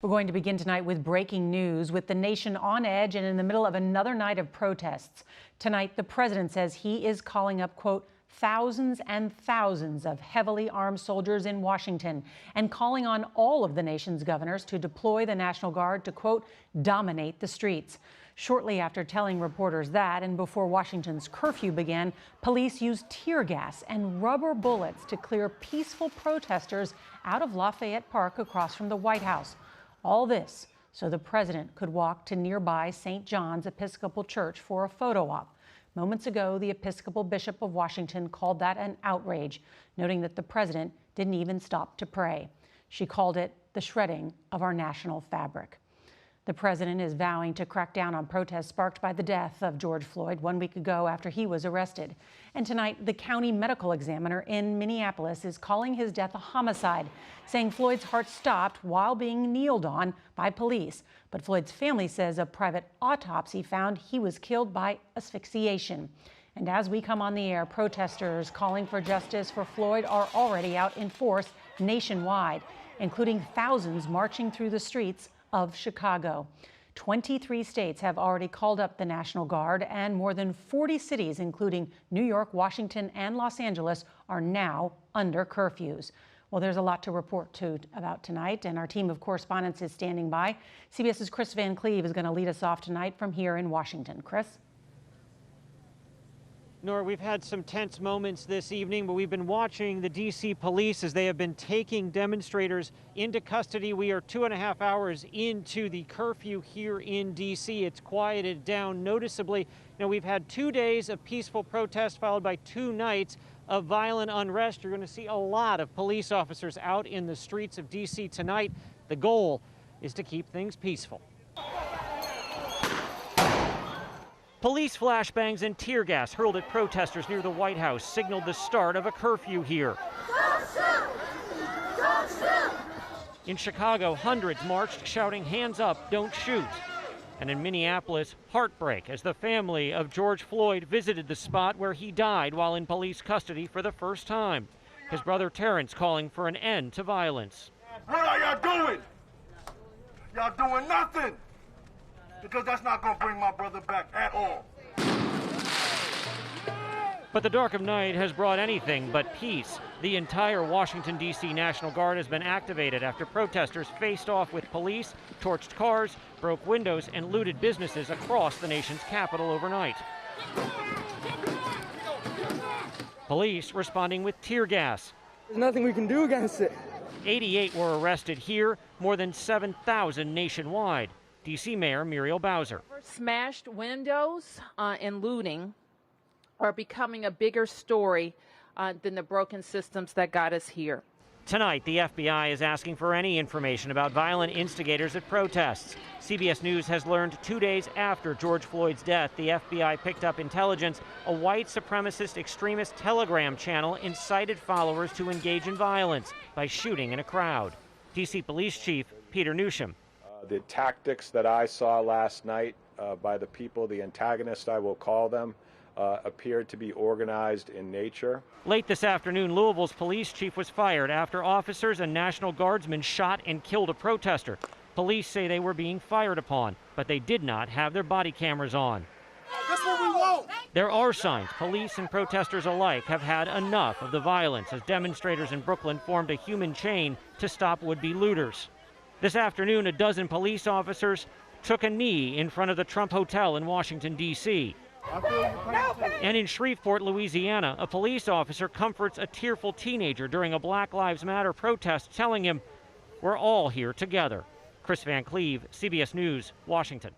We're going to begin tonight with breaking news, with the nation on edge and in the middle of another night of protests. Tonight, the president says he is calling up, quote, thousands and thousands of heavily armed soldiers in Washington and calling on all of the nation's governors to deploy the National Guard to, quote, dominate the streets. Shortly after telling reporters that, and before Washington's curfew began, police used tear gas and rubber bullets to clear peaceful protesters out of Lafayette Park across from the White House. All this so the president could walk to nearby St. John's Episcopal Church for a photo op. Moments ago, the Episcopal Bishop of Washington called that an outrage, noting that the president didn't even stop to pray. She called it the shredding of our national fabric. The president is vowing to crack down on protests sparked by the death of George Floyd 1 week ago after he was arrested. And tonight, the county medical examiner in Minneapolis is calling his death a homicide, saying Floyd's heart stopped while being kneeled on by police. But Floyd's family says a private autopsy found he was killed by asphyxiation. And as we come on the air, protesters calling for justice for Floyd are already out in force nationwide, including thousands marching through the streets of Chicago. 23 states have already called up the National Guard, and more than 40 cities, including New York, Washington, and Los Angeles, are now under curfews. Well, there's a lot to report about tonight, and our team of correspondents is standing by. CBS's Chris Van Cleve is going to lead us off tonight from here in Washington. Chris? Nora, we've had some tense moments this evening, but we've been watching the D.C. police as they have been taking demonstrators into custody. We are 2.5 hours into the curfew here in D.C. It's quieted down noticeably. We've had 2 days of peaceful protest followed by 2 nights of violent unrest. You're going to see a lot of police officers out in the streets of D.C. tonight. The goal is to keep things peaceful. Police flashbangs and tear gas hurled at protesters near the White House signaled the start of a curfew here. Don't shoot! Don't shoot! In Chicago, hundreds marched shouting, "Hands up, don't shoot." And in Minneapolis, heartbreak as the family of George Floyd visited the spot where he died while in police custody for the first time. His brother Terrence calling for an end to violence. What are y'all doing? Y'all doing nothing. Because that's not going to bring my brother back at all. But the dark of night has brought anything but peace. The entire Washington, D.C. National Guard has been activated after protesters faced off with police, torched cars, broke windows, and looted businesses across the nation's capital overnight. Police responding with tear gas. There's nothing we can do against it. 88 were arrested here, more than 7,000 nationwide. D.C. Mayor Muriel Bowser. Smashed windows and looting are becoming a bigger story than the broken systems that got us here. Tonight, the FBI is asking for any information about violent instigators at protests. CBS News has learned 2 days after George Floyd's death, the FBI picked up intelligence a white supremacist extremist Telegram channel incited followers to engage in violence by shooting in a crowd. D.C. Police Chief Peter Newsham. The tactics that I saw last night by the people, the antagonists I will call them, appeared to be organized in nature. Late this afternoon, Louisville's police chief was fired after officers and National Guardsmen shot and killed a protester. Police say they were being fired upon, but they did not have their body cameras on. That's what we want. There are signs police and protesters alike have had enough of the violence as demonstrators in Brooklyn formed a human chain to stop would-be looters. This afternoon, a dozen police officers took a knee in front of the Trump Hotel in Washington, D.C. And in Shreveport, Louisiana, a police officer comforts a tearful teenager during a Black Lives Matter protest, telling him, "We're all here together." Chris Van Cleve, CBS News, Washington.